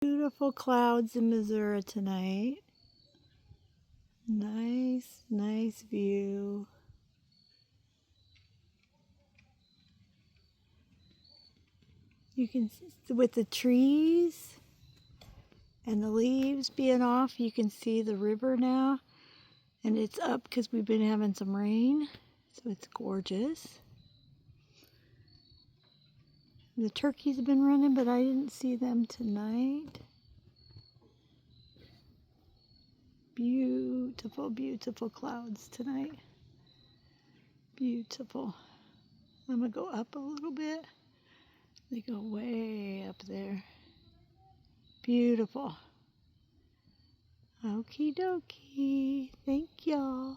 Beautiful clouds in Missouri tonight. Nice, nice view. You can see with the trees and the leaves being off, you can see the river now. And it's up because we've been having some rain. So it's gorgeous. The turkeys have been running, but I didn't see them tonight. Beautiful, beautiful clouds tonight. Beautiful. I'm going to go up a little bit. They go way up there. Beautiful. Okie dokie. Thank y'all.